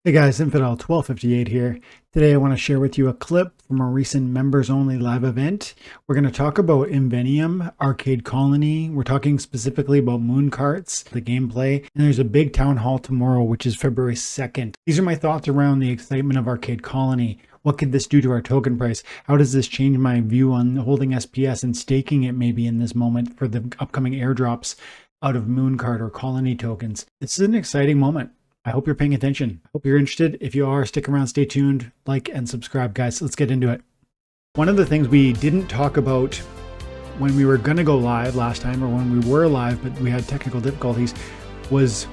Hey guys, Infidel1258 here. Today I want to share with you a clip from a recent members only live event. We're going to talk about Invenium, Arcade Colony. We're talking specifically about Moon Karts, the gameplay, and there's a big town hall tomorrow, which is February 2nd. These are my thoughts around the excitement of Arcade Colony. What could this do to our token price? How does this change my view on holding SPS and staking it maybe in this moment for the upcoming airdrops out of Moon Kart or Colony tokens? This is an exciting moment. I hope you're paying attention. Hope you're interested. If you are, stick around, stay tuned, like and subscribe, guys. Let's get into it. One of the things we didn't talk about when we were going to go live last time, or when we were live, but we had technical difficulties, was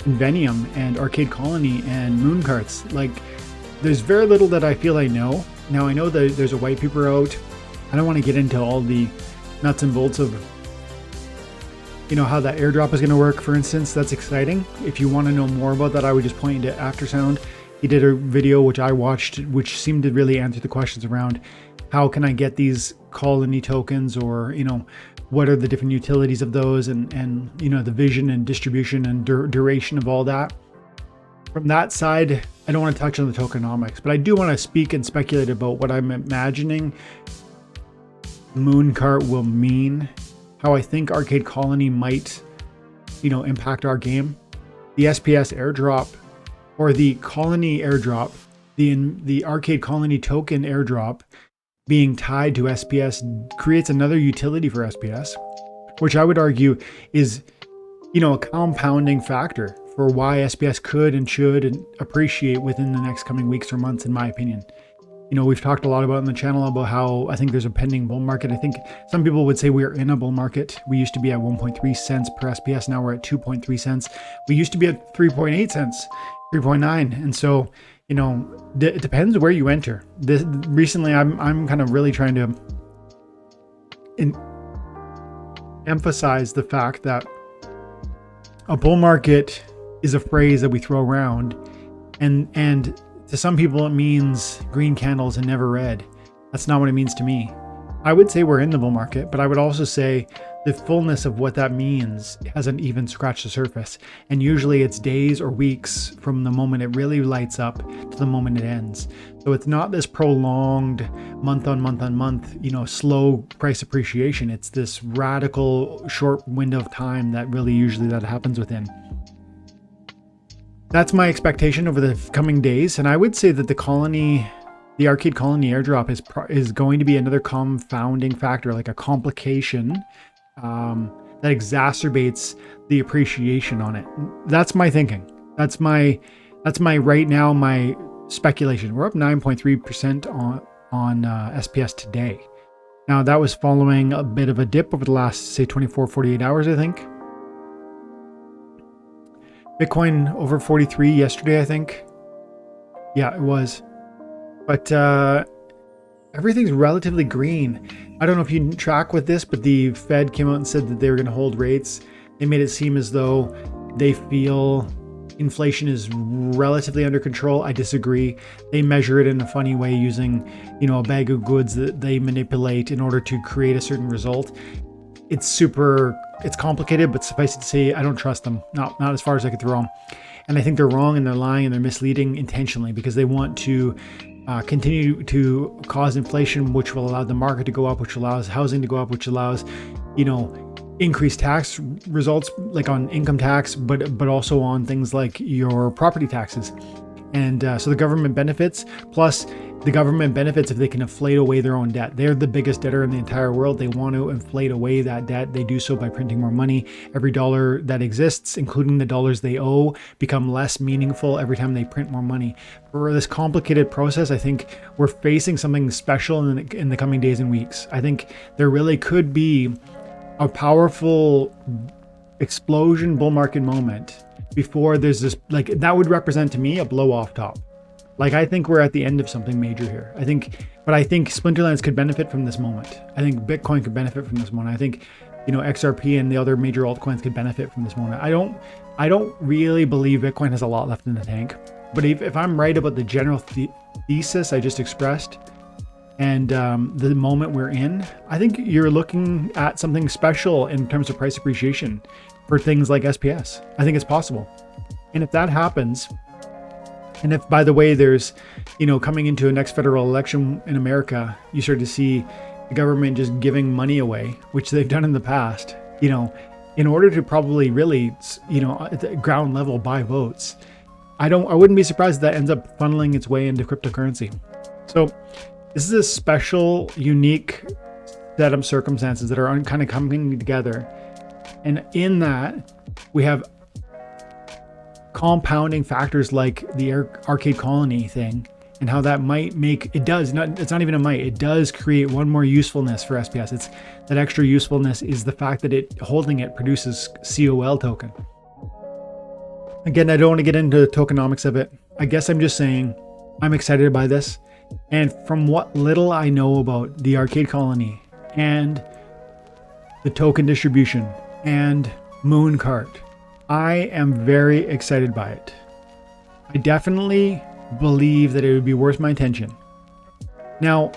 Invenium and Arcade Colony and Moon Karts. Like, there's very little that I feel I know. Now, I know that there's a white paper out. I don't want to get into all the nuts and bolts of how that airdrop is going to work, for instance. That's exciting. If you want to know more about that, I would just point you to Aftersound. He did a video which I watched, which seemed to really answer the questions around how can I get these colony tokens, or what are the different utilities of those, and the vision and distribution and duration of all that. From that side, I don't want to touch on the tokenomics, but I do want to speak and speculate about what I'm imagining Moon Kart will mean, how I think Arcade Colony might, impact our game. The SPS airdrop, or the Colony airdrop, the Arcade Colony token airdrop being tied to SPS creates another utility for SPS, which I would argue is, a compounding factor for why SPS could and should appreciate within the next coming weeks or months, in my opinion. We've talked a lot about on the channel about how I think there's a pending bull market. I think some people would say we're in a bull market. We used to be at 1.3 cents per SPS. Now we're at 2.3 cents. We used to be at 3.8 cents, 3.9. And so, it depends where you enter. Recently, I'm kind of really trying to emphasize the fact that a bull market is a phrase that we throw around, and to some people, it means green candles and never red. That's not what it means to me. I would say we're in the bull market, but I would also say the fullness of what that means hasn't even scratched the surface. And usually it's days or weeks from the moment it really lights up to the moment it ends. So it's not this prolonged month on month, slow price appreciation. It's this radical short window of time that really usually that happens within. That's my expectation over the coming days, and I would say that the Arcade Colony airdrop is going to be another confounding factor, like a complication that exacerbates the appreciation on it. That's my thinking. That's my right now, my speculation. We're up 9.3% on SPS today. Now, that was following a bit of a dip over the last, say, 24, 48 hours, I think. Bitcoin over 43 yesterday, I think. Yeah, it was. But everything's relatively green. I don't know if you track with this, but the Fed came out and said that they were going to hold rates. They made it seem as though they feel inflation is relatively under control. I disagree. They measure it in a funny way using, a bag of goods that they manipulate in order to create a certain result. It's complicated, but suffice it to say, I don't trust them. Not as far as I could throw them. And I think they're wrong, and they're lying, and they're misleading intentionally, because they want to continue to cause inflation, which will allow the market to go up, which allows housing to go up, which allows, increased tax results, like on income tax, but also on things like your property taxes. And so the government benefits, plus the government benefits if they can inflate away their own debt. They're the biggest debtor in the entire world. They want to inflate away that debt. They do so by printing more money. Every dollar that exists, including the dollars they owe, become less meaningful every time they print more money. For this complicated process, I think we're facing something special in the coming days and weeks. I think there really could be a powerful explosion bull market moment before there's this, like, that would represent to me a blow off top. Like, I think we're at the end of something major here. I think Splinterlands could benefit from this moment. I think Bitcoin could benefit from this moment. I think, XRP and the other major altcoins could benefit from this moment. I don't really believe Bitcoin has a lot left in the tank. But if I'm right about the general thesis I just expressed, and the moment we're in, I think you're looking at something special in terms of price appreciation for things like SPS. I think it's possible. And if that happens, And if, by the way, there's, coming into a next federal election in America, you start to see the government just giving money away, which they've done in the past, in order to probably really, at the ground level buy votes. I wouldn't be surprised if that ends up funneling its way into cryptocurrency. So this is a special, unique set of circumstances that are kind of coming together. And in that, we have compounding factors like the arcade colony thing, and how that might it's not even a might, it does create one more usefulness for SPS. It's that extra usefulness is the fact that holding it produces COL token. Again, I don't want to get into the tokenomics of it. I guess I'm just saying I'm excited by this. And from what little I know about the arcade colony and the token distribution and Moon Kart, I am very excited by it. I definitely believe that it would be worth my attention. Now,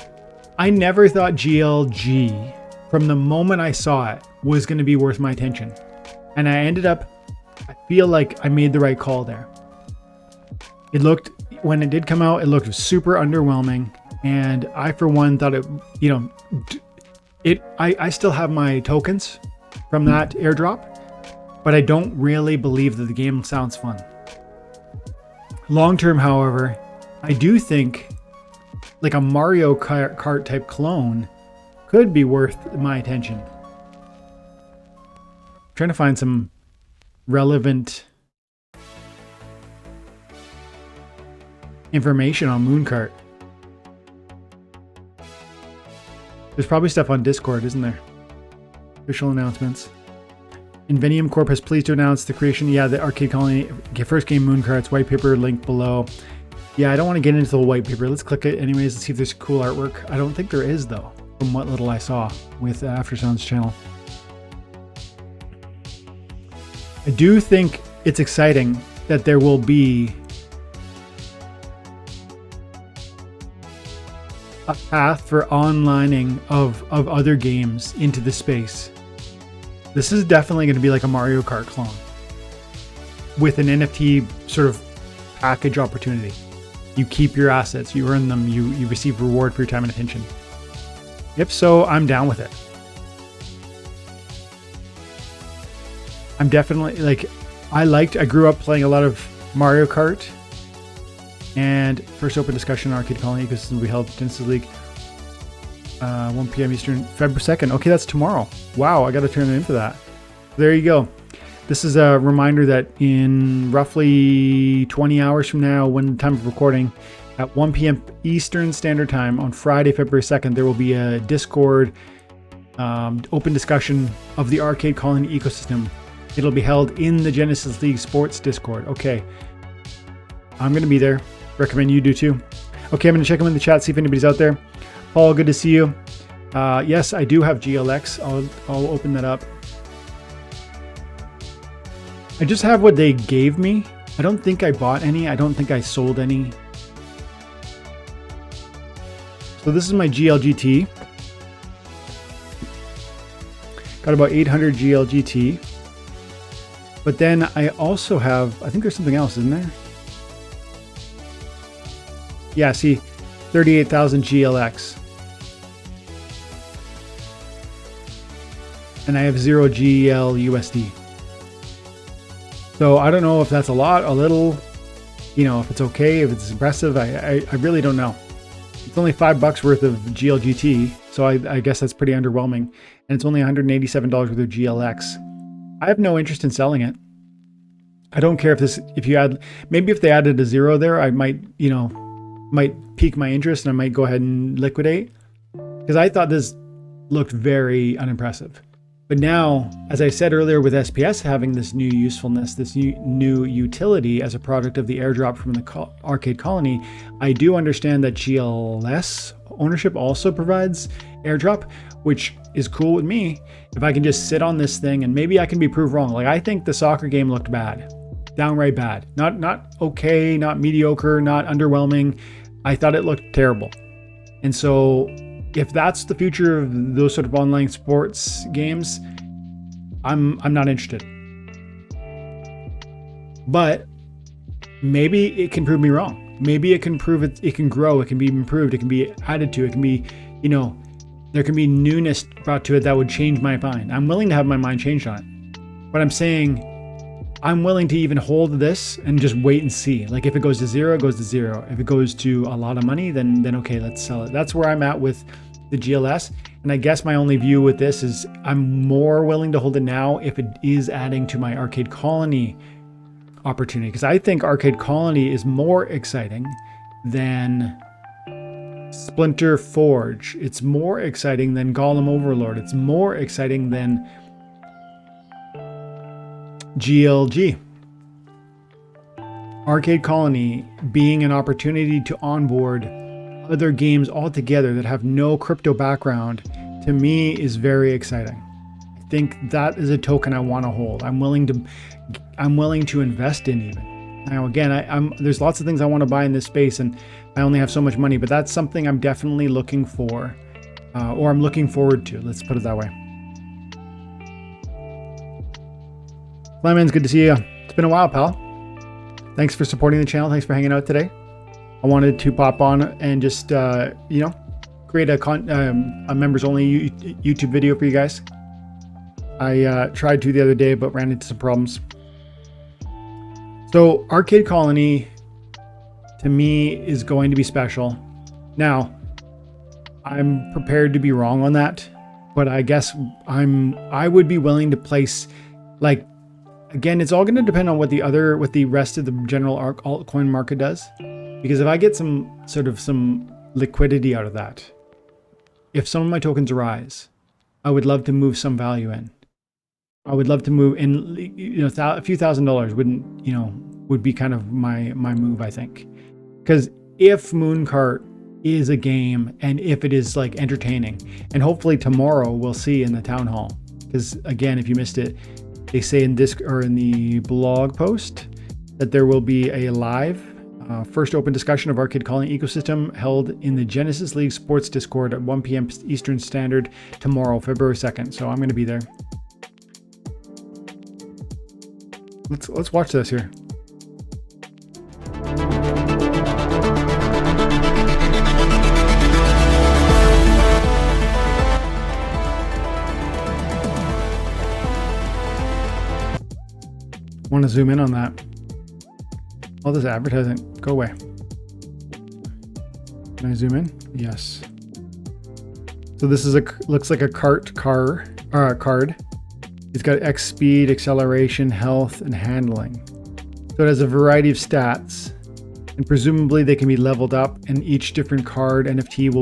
I never thought GLG, from the moment I saw it, was going to be worth my attention. And I feel like I made the right call there. When it did come out, it looked super underwhelming. And I, for one, thought I still have my tokens from that airdrop, but I don't really believe that the game sounds fun. Long term, however, I do think like a Mario Kart type clone could be worth my attention. I'm trying to find some relevant information on Moon Kart. There's probably stuff on Discord, isn't there? Official announcements. Invenium Corp has pleased to announce the creation, the arcade colony, first game Moon Karts, white paper link below. Yeah, I don't want to get into the white paper. Let's click it anyways and see if there's cool artwork. I don't think there is though, from what little I saw with Aftersound's channel. I do think it's exciting that there will be a path for onlining of other games into the space. This is definitely going to be like a Mario Kart clone with an NFT sort of package opportunity. You keep your assets, you earn them, you receive reward for your time and attention. If so, I'm down with it. I'm definitely I grew up playing a lot of Mario Kart, and first open discussion on Arcade Colony ecosystem will be held Genesis League 1 p.m. Eastern, February 2nd. Okay, that's tomorrow. Wow, I got to turn it in for that. There you go. This is a reminder that in roughly 20 hours from now, when the time of recording, at 1 p.m. Eastern Standard Time on Friday, February 2nd, there will be a Discord open discussion of the Arcade Colony ecosystem. It'll be held in the Genesis League Sports Discord. Okay, I'm going to be there. Recommend you do too. Okay, I'm going to check them in the chat, see if anybody's out there. Paul, good to see you. Yes, I do have GLX. I'll open that up. I just have what they gave me. I don't think I bought any. I don't think I sold any. So this is my GLGT. Got about 800 GLGT. But then I also have, I think there's something else, isn't there? Yeah, see, 38,000 GLX. And I have 0 GL USD. So I don't know if that's a lot, a little, if it's okay, if it's impressive. I really don't know. It's only $5 worth of GLGT, so I guess that's pretty underwhelming. And it's only $187 worth of GLX. I have no interest in selling it. I don't care if you add, maybe if they added a 0 there, I might pique my interest and I might go ahead and liquidate, because I thought this looked very unimpressive. But now, as I said earlier, with SPS having this new usefulness, this new utility as a product of the airdrop from the Arcade Colony, I do understand that GLS ownership also provides airdrop, which is cool with me. If I can just sit on this thing and maybe I can be proved wrong. Like, I think the soccer game looked bad, downright bad. Not okay, not mediocre, not underwhelming. I thought it looked terrible. And so if that's the future of those sort of online sports games, I'm not interested. But maybe it can prove me wrong. Maybe it can prove it can grow, it can be improved, it can be added to, it can be, you know, there can be newness brought to it that would change my mind. I'm willing to have my mind changed on it. But I'm saying I'm willing to even hold this and just wait and see. Like if it goes to zero, it goes to zero. If it goes to a lot of money, then okay, let's sell it. That's where I'm at with the GLS. And I guess my only view with this is I'm more willing to hold it now if it is adding to my Arcade Colony opportunity, because I think Arcade Colony is more exciting than Splinter Forge. It's more exciting than Golem Overlord. It's more exciting than GLG. Arcade Colony being an opportunity to onboard other games altogether that have no crypto background, to me is very exciting. I think that is a token I want to hold. I'm willing to invest in even. Now again, there's lots of things I want to buy in this space and I only have so much money, but that's something I'm definitely looking for, or I'm looking forward to. Let's put it that way. Flyman's, good to see you. It's been a while, pal. Thanks for supporting the channel. Thanks for hanging out today. I wanted to pop on and just, you know, create a members only YouTube video for you guys. I tried to the other day, but ran into some problems. So Arcade Colony, to me, is going to be special. Now, I'm prepared to be wrong on that, but I guess I would be willing to place, like, again, it's all going to depend on what the rest of the general altcoin market does. Because if I get some liquidity out of that, if some of my tokens rise, I would love to move some value in. I would love to move in, you know, a few $1,000s wouldn't, you know, would be kind of my move, I think. Because if Moon Kart is a game and if it is like entertaining, and hopefully tomorrow we'll see in the town hall. Because again, if you missed it, they say in this or in the blog post that there will be a live first open discussion of Arcade Colony ecosystem held in the Genesis League Sports Discord at 1 p.m. Eastern Standard tomorrow, February 2nd. So I'm going to be there. Let's watch this here. Want to zoom in on that. All this advertising, go away. Can I zoom in? Yes. So this is looks like a card. It's got X speed, acceleration, health, and handling. So it has a variety of stats, and presumably they can be leveled up, and each different card NFT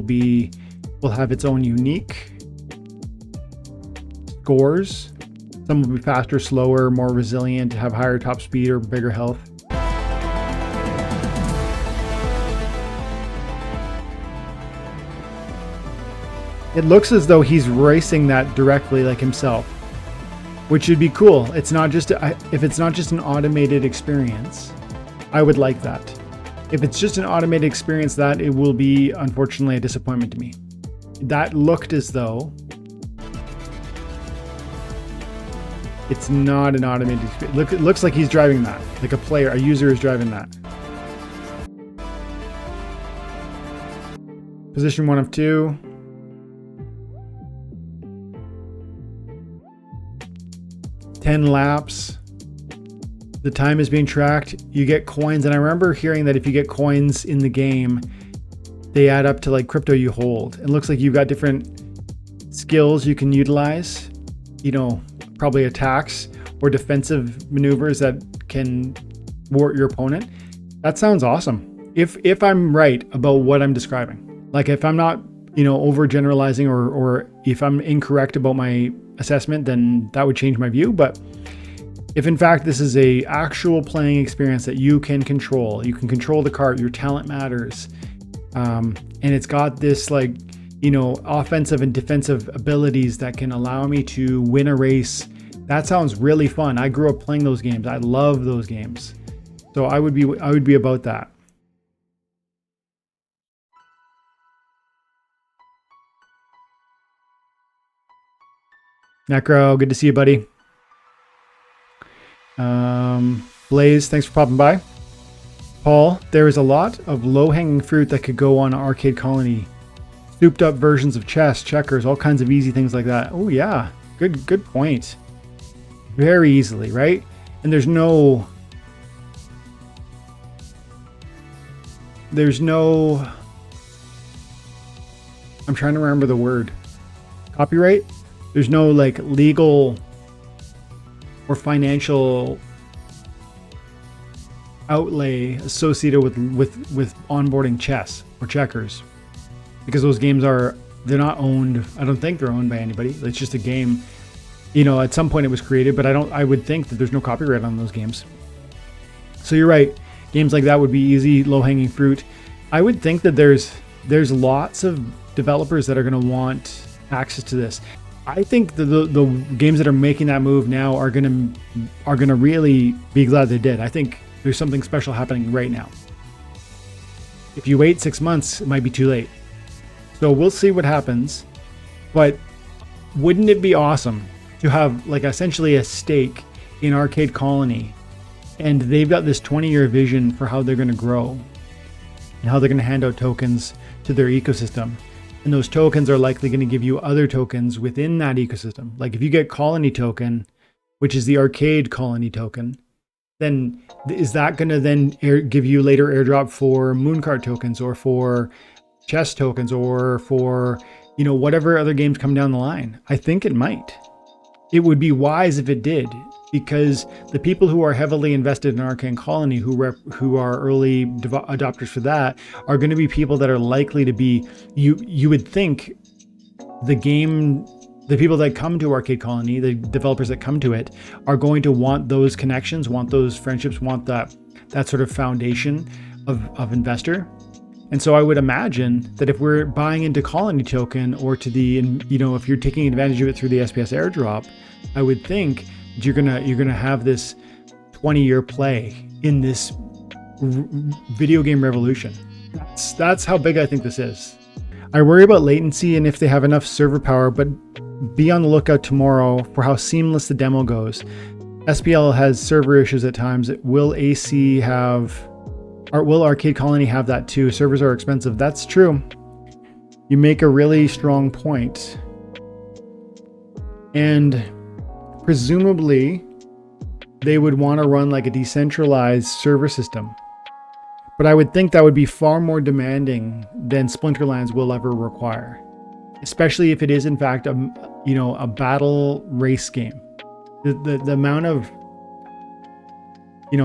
will have its own unique scores. Some will be faster, slower, more resilient, have higher top speed or bigger health. It looks as though he's racing that directly like himself, which would be cool. It's not just if it's not just an automated experience, I would like that. If it's just an automated experience, that it will be unfortunately a disappointment to me. That looked as though it's not an automated experience. It looks like he's driving that, like a user is driving that. Position 1 of 2. Ten laps. The time is being tracked. You get coins, and I remember hearing that if you get coins in the game, they add up to like crypto you hold. It looks like you've got different skills you can utilize. You know, probably attacks or defensive maneuvers that can thwart your opponent. That sounds awesome. If I'm right about what I'm describing, like if I'm not, you know, overgeneralizing or if I'm incorrect about my assessment, then that would change my view. But if in fact this is a actual playing experience that you can control the cart, your talent matters, and it's got this like, you know, offensive and defensive abilities that can allow me to win a race. That sounds really fun. I grew up playing those games. I love those games. So I would be about that. Necro, good to see you, buddy. Blaze, thanks for popping by. Paul, there is a lot of low-hanging fruit that could go on Arcade Colony. Souped up versions of chess, checkers, all kinds of easy things like that. Oh yeah, good point. Very easily, right? And there's no I'm trying to remember the word. Copyright? There's no like legal or financial outlay associated with onboarding chess or checkers, because those games they're not owned. I don't think they're owned by anybody. It's just a game. You know, at some point it was created, but I would think that there's no copyright on those games. So you're right. Games like that would be easy, low-hanging fruit. I would think that there's lots of developers that are going to want access to this. I think the games that are making that move now are going to really be glad they did. I think there's something special happening right now. If you wait 6 months, it might be too late. So we'll see what happens. But wouldn't it be awesome to have like essentially a stake in Arcade Colony, and they've got this 20-year vision for how they're going to grow and how they're going to hand out tokens to their ecosystem. And those tokens are likely going to give you other tokens within that ecosystem. Like if you get Colony token, which is the Arcade Colony token, then is that going to then give you later airdrop for Moon Kart tokens or for chess tokens or for, you know, whatever other games come down the line? I think it might. It would be wise if it did, because the people who are heavily invested in Arcade Colony, who are early adopters for that, are going to be people that are likely to be, you would think the people that come to Arcade Colony, the developers that come to it, are going to want those connections, want those friendships, want that sort of foundation of investor. And so I would imagine that if we're buying into Colony token or to the, you know, if you're taking advantage of it through the SPS airdrop, I would think that you're gonna have this 20-year play in this video game revolution. That's how big I think this is. I worry about latency and if they have enough server power, but be on the lookout tomorrow for how seamless the demo goes. SPL has server issues at times. Will AC have, or will Arcade Colony have that too? Servers are expensive. That's true. You make a really strong point. And presumably they would want to run like a decentralized server system. But I would think that would be far more demanding than Splinterlands will ever require, especially if it is in fact a battle race game. The amount of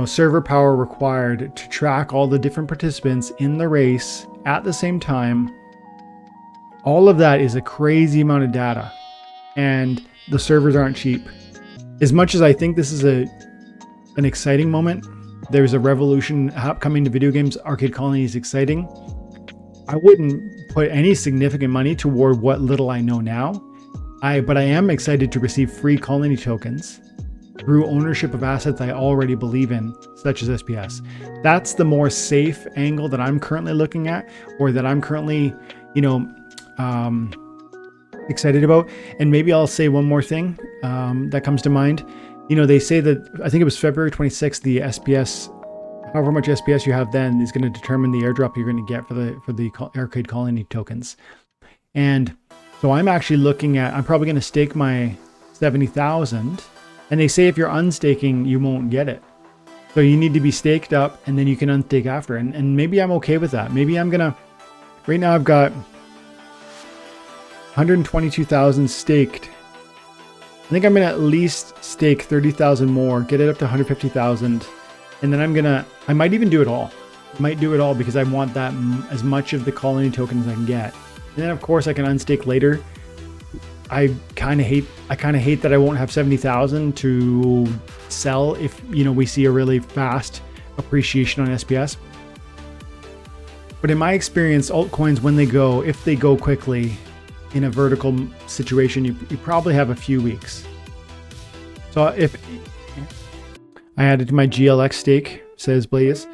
server power required to track all the different participants in the race at the same time, all of that is a crazy amount of data, and the servers aren't cheap. As much as I think this is an exciting moment, there's a revolution coming to video games. Arcade Colony is exciting. I wouldn't put any significant money toward what little I know now. But I am excited to receive free Colony tokens through ownership of assets I already believe in, such as SPS. That's the more safe angle that I'm currently looking at, or that I'm currently, excited about. And maybe I'll say one more thing that comes to mind. They say that, I think it was February 26th, the SPS, however much SPS you have then, is going to determine the airdrop you're going to get for the Arcade Colony tokens. And so I'm actually looking at, I'm probably going to stake my 70,000. And they say if you're unstaking, you won't get it. So you need to be staked up and then you can unstake after. And maybe I'm okay with that. Maybe I'm going to, right now I've got 122,000 staked. I think I'm going to at least stake 30,000 more, get it up to 150,000. And then I might even do it all. I might do it all because I want that as much of the Colony tokens as I can get. And then of course I can unstake later. I kind of hate that I won't have 70,000 to sell if, we see a really fast appreciation on SPS. But in my experience, altcoins, if they go quickly in a vertical situation, you probably have a few weeks. So if I added to my GLX stake, says Blaze,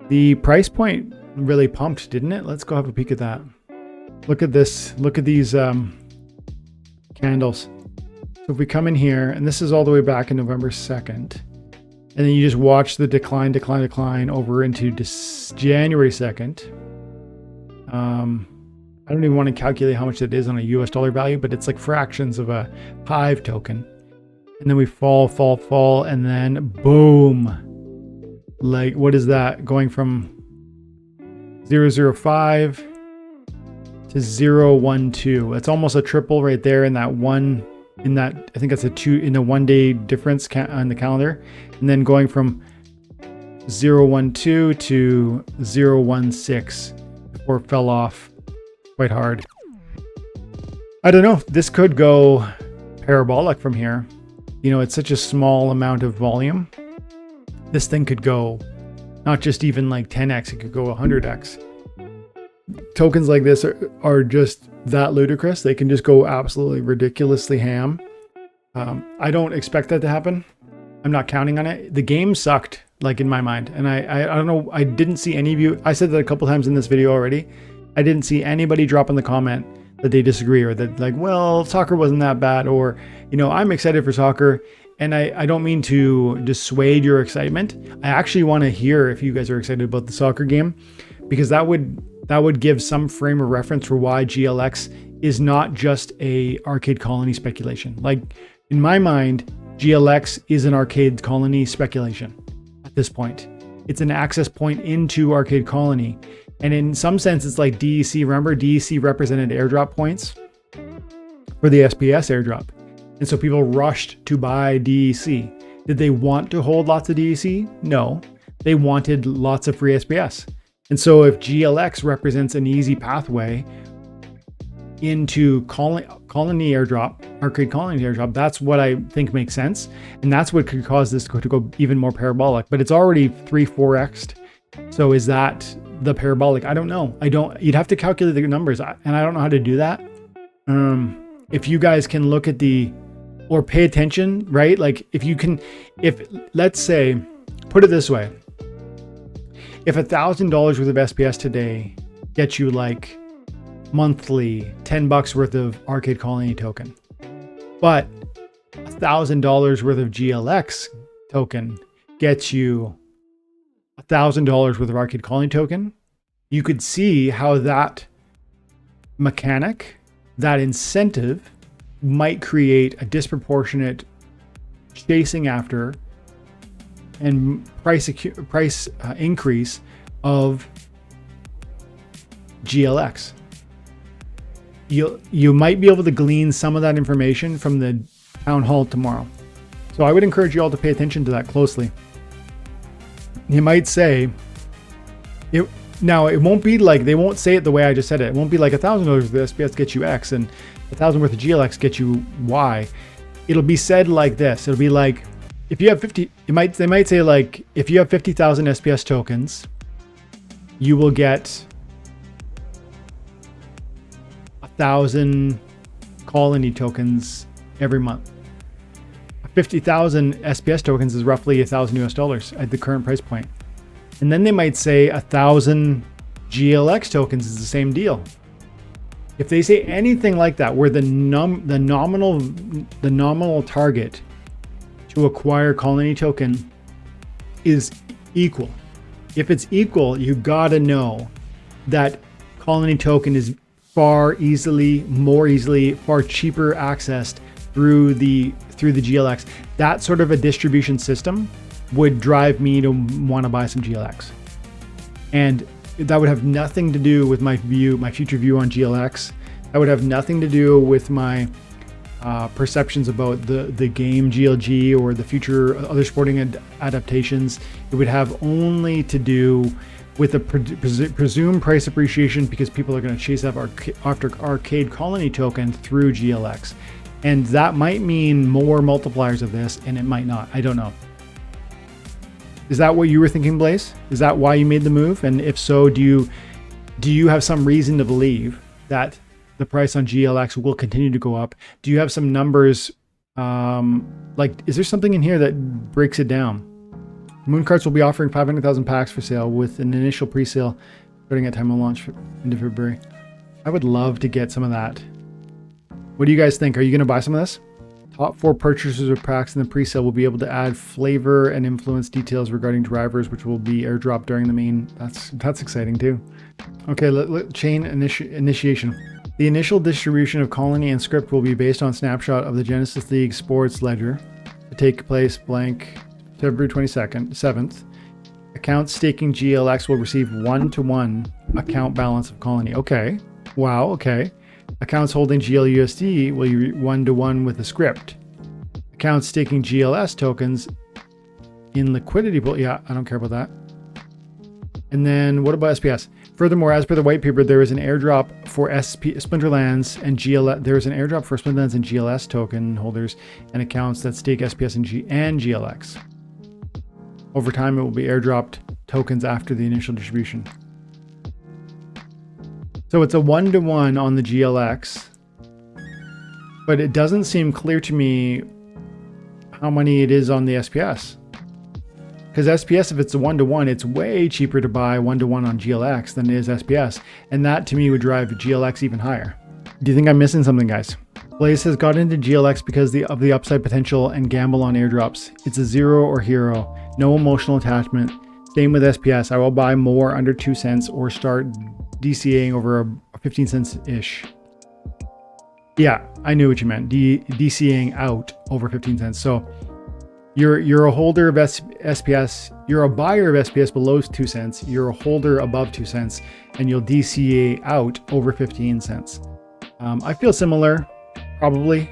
the price point really pumped, didn't it? Let's go have a peek at that. Look at this. Look at these candles. So if we come in here, and this is all the way back in November 2nd, And then you just watch the decline over into January 2nd. I don't even want to calculate how much it is on a US dollar value, but it's like fractions of a Hive token. And then we fall, and then boom. Like, what is that? Going from 0.005 to 0.12. It's almost a triple right there in that one, I think that's in the 1 day difference on the calendar. And then going from 0.12 to 0.16 before it fell off quite hard. I don't know. This could go parabolic from here. You know, it's such a small amount of volume. This thing could go not just even like 10x, it could go 100x. Tokens like this are just that ludicrous. They can just go absolutely ridiculously ham. I don't expect that to happen. I'm not counting on it. The game sucked, like, in my mind. And I don't know, I didn't see any of you. I said that a couple times in this video already. I didn't see anybody drop in the comment that they disagree, or that, like, well, soccer wasn't that bad, or, you know, I'm excited for soccer. And I don't mean to dissuade your excitement. I actually want to hear if you guys are excited about the soccer game, because that would give some frame of reference for why GLX is not just a arcade colony speculation. Like, in my mind, GLX is an arcade colony speculation at this point. It's an access point into arcade colony. And in some sense, it's like DEC. Remember, DEC represented airdrop points for the SPS airdrop. And so people rushed to buy DEC. Did they want to hold lots of DEC? No. They wanted lots of free SPS. And so if GLX represents an easy pathway into colony airdrop, arcade colony airdrop, that's what I think makes sense. And that's what could cause this to go even more parabolic. But it's already 3-4x'd. So is that the parabolic? I don't know. You'd have to calculate the numbers, and I don't know how to do that. If you guys can look at or pay attention, right? Like, if let's say, put it this way, if $1,000 worth of SPS today gets you like monthly $10 worth of arcade colony token, but $1,000 worth of GLX token gets you $1,000 worth of arcade colony token, you could see how that mechanic, that incentive, might create a disproportionate chasing after and price increase of GLX. You might be able to glean some of that information from the town hall tomorrow. So I would encourage you all to pay attention to that closely. You might say, it won't be like, they won't say it the way I just said it. It won't be like $1,000 worth of SPS gets you X and 1,000 worth of GLX gets you Y. It'll be said like this. It'll be like, if you have 50, they might say, like, if you have 50,000 SPS tokens, you will get 1,000 colony tokens every month. 50,000 SPS tokens is roughly $1,000 at the current price point. And then they might say 1,000 GLX tokens is the same deal. If they say anything like that, where the nominal target to acquire colony token is equal. If it's equal, you gotta know that colony token is far cheaper accessed through the GLX. That sort of a distribution system would drive me to want to buy some GLX. And that would have nothing to do with my future view on GLX. That would have nothing to do with my perceptions about the game GLG or the future other sporting adaptations. It would have only to do with the presumed price appreciation, because people are going to chase after arcade colony token through GLX. And that might mean more multipliers of this, and it might not. I don't know. Is that what you were thinking, Blaze? Is that why you made the move? And if so, do you have some reason to believe that the price on GLX will continue to go up? Do you have some numbers? Like, is there something in here that breaks it down? Moon Karts will be offering 500,000 packs for sale with an initial pre-sale starting at time of launch into February. I would love to get some of that. What do you guys think? Are you going to buy some of this? Top 4 purchasers of packs in the pre-sale will be able to add flavor and influence details regarding drivers, which will be airdropped during the main. That's exciting too. Okay, chain initiation. The initial distribution of Colony and Script will be based on snapshot of the Genesis League Sports Ledger to take place blank February 22nd, 7th. Accounts staking GLX will receive 1-to-1 account balance of Colony. Okay. Wow. Okay. Accounts holding GLUSD will be 1-to-1 with the Script. Accounts staking GLS tokens in liquidity pool. Yeah, I don't care about that. And then what about SPS? Furthermore, as per the white paper, there is an airdrop for Splinterlands and GLS. There is an airdrop for Splinterlands and GLS token holders and accounts that stake SPS and GLX. Over time, it will be airdropped tokens after the initial distribution. So it's a 1-to-1 on the GLX, but it doesn't seem clear to me how many it is on the SPS. Because SPS, if it's a 1-to-1, it's way cheaper to buy 1-to-1 on GLX than it is SPS. And that to me would drive GLX even higher. Do you think I'm missing something, guys? Blaze has got into GLX because of the upside potential and gamble on airdrops. It's a zero or hero, no emotional attachment. Same with SPS. I will buy more under 2 cents or start DCAing over a 15 cents-ish. Yeah, I knew what you meant. DCAing out over 15 cents. So you're a holder of SPS. You're a buyer of SPS below 2 cents. You're a holder above 2 cents, and you'll DCA out over 15 cents. I feel similar, probably.